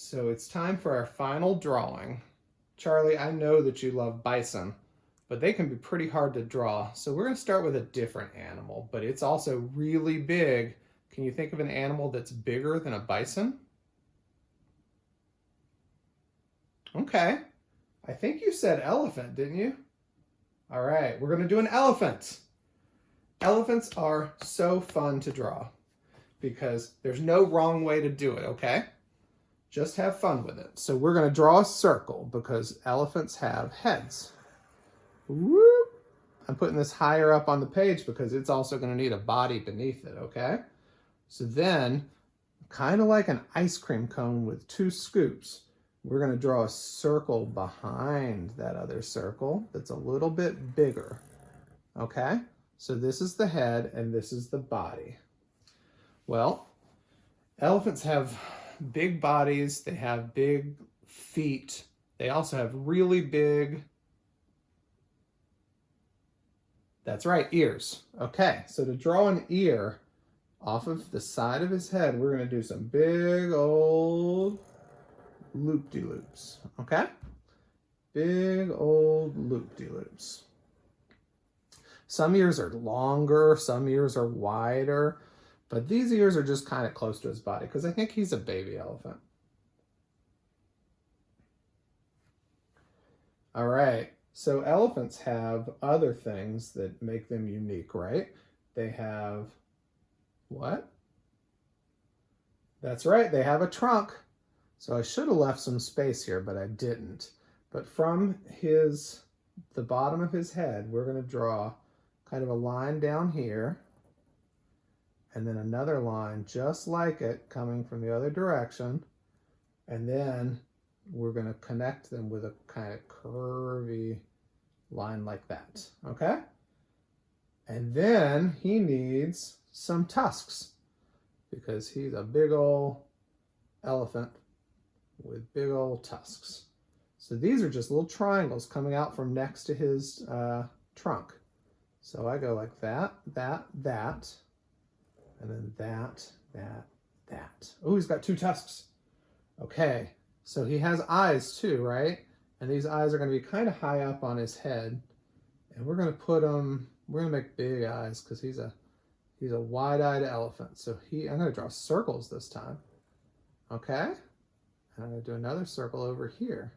So it's time for our final drawing. Charlie, I know that you love bison, but they can be pretty hard to draw. So we're going to start with a different animal, but it's also really big. Can you think of an animal that's bigger than a bison? Okay. I think you said elephant, didn't you? All right, we're going to do an elephant. Elephants are so fun to draw because there's no wrong way to do it, okay? Just have fun with it. So we're going to draw a circle because elephants have heads. Whoop. I'm putting this higher up on the page because it's also going to need a body beneath it, okay? So then, kind of like an ice cream cone with two scoops, we're going to draw a circle behind that other circle that's a little bit bigger, okay? So this is the head and this is the body. Well, elephants have big bodies, they have big feet, they also have really big, that's right, ears. Okay, so to draw an ear off of the side of his head, we're going to do some big old loop-de-loops, okay? Big old loop-de-loops. Some ears are longer, some ears are wider, but these ears are just kind of close to his body because I think he's a baby elephant. All right, so elephants have other things that make them unique, right? They have what? That's right, they have a trunk. So I should have left some space here, but I didn't. But from the bottom of his head, we're going to draw kind of a line down here, and then another line just like it coming from the other direction, and then we're going to connect them with a kind of curvy line like that, okay? And then he needs some tusks because he's a big old elephant with big old tusks. So these are just little triangles coming out from next to his trunk. So I go like that, that, that, and then that, that, that. Oh, he's got two tusks. Okay, so he has eyes too, right? And these eyes are going to be kind of high up on his head. And we're going to put them, we're going to make big eyes because he's a wide-eyed elephant. So I'm going to draw circles this time. Okay? And I'm going to do another circle over here.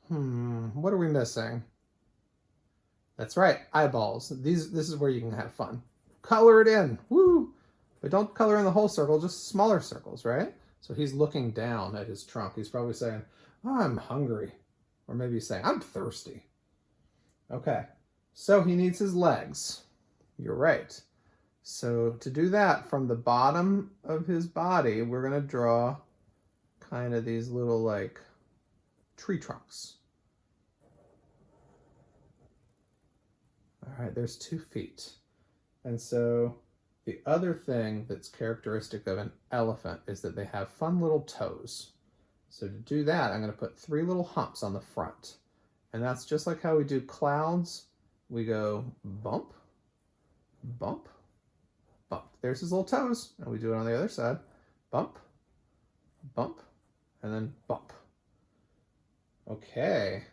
What are we missing? That's right, eyeballs. This is where you can have fun. Color it in, woo! But don't color in the whole circle, just smaller circles, right? So he's looking down at his trunk. He's probably saying, oh, I'm hungry. Or maybe he's saying, I'm thirsty. Okay, so he needs his legs. You're right. So to do that, from the bottom of his body, we're going to draw kind of these little like tree trunks. All right, there's 2 feet. And so the other thing that's characteristic of an elephant is that they have fun little toes. So to do that, I'm going to put 3 little humps on the front. And that's just like how we do clouds. We go bump, bump, bump. There's his little toes. And we do it on the other side. Bump, bump, and then bump. Okay,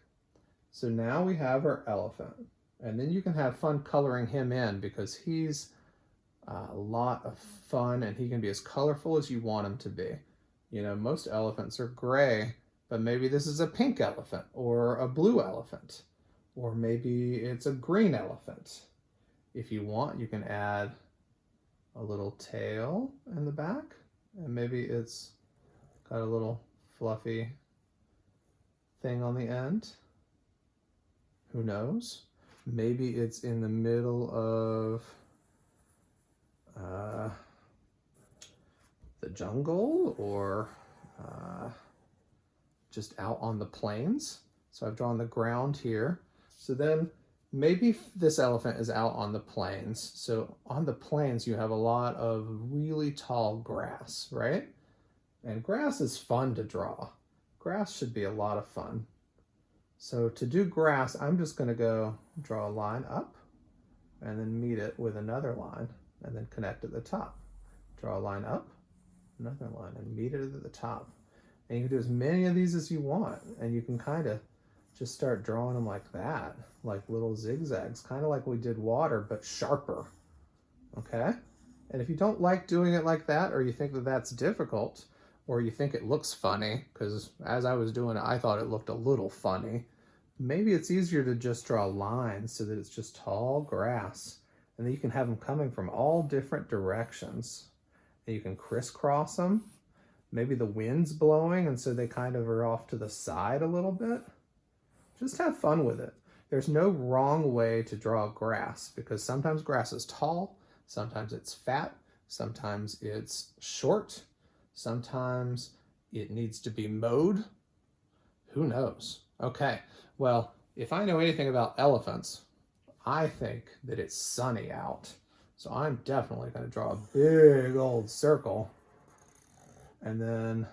so now we have our elephant. And then you can have fun coloring him in because he's a lot of fun and he can be as colorful as you want him to be. You know, most elephants are gray, but maybe this is a pink elephant or a blue elephant, or maybe it's a green elephant. If you want, you can add a little tail in the back, and maybe it's got a little fluffy thing on the end. Who knows? Maybe it's in the middle of the jungle, or just out on the plains. So I've drawn the ground here. So then maybe this elephant is out on the plains. So on the plains, you have a lot of really tall grass, right? And grass is fun to draw. Grass should be a lot of fun. So to do grass, I'm just going to go draw a line up and then meet it with another line and then connect at the top. Draw a line up another line, and meet it at the top. And you can do as many of these as you want, and you can kind of just start drawing them like that, like little zigzags, kind of like we did water, but sharper, okay? And if you don't like doing it like that, or you think that that's difficult, or you think it looks funny, because as I was doing it, I thought it looked a little funny, maybe it's easier to just draw lines so that it's just tall grass, and then you can have them coming from all different directions. And you can crisscross them. Maybe the wind's blowing, and so they kind of are off to the side a little bit. Just have fun with it. There's no wrong way to draw grass, because sometimes grass is tall, sometimes it's fat, sometimes it's short, sometimes it needs to be mowed. Who knows? Okay, well, if I know anything about elephants, I think that it's sunny out. So I'm definitely going to draw a big old circle. And then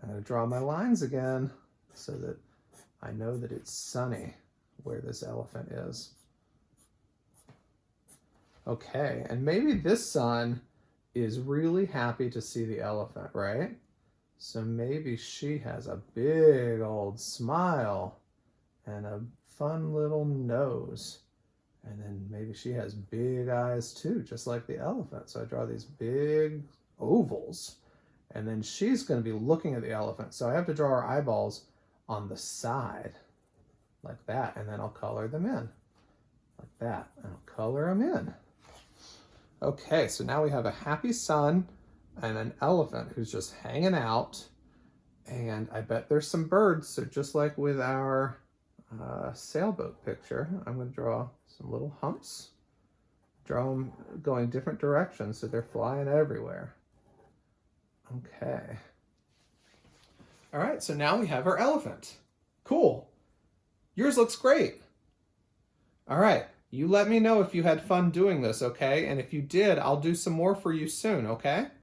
I'm going to draw my lines again so that I know that it's sunny where this elephant is. Okay, and maybe this sun is really happy to see the elephant, right? So maybe she has a big old smile and a fun little nose. And then maybe she has big eyes too, just like the elephant. So I draw these big ovals. And then she's going to be looking at the elephant. So I have to draw her eyeballs on the side, like that. And then I'll color them in, like that. And I'll color them in. Okay, so now we have a happy sun and an elephant who's just hanging out. And I bet there's some birds. So just like with our sailboat picture, I'm going to draw some little humps. Draw them going different directions so they're flying everywhere. Okay. All right, so now we have our elephant. Cool. Yours looks great. All right, you let me know if you had fun doing this, okay? And if you did, I'll do some more for you soon, okay?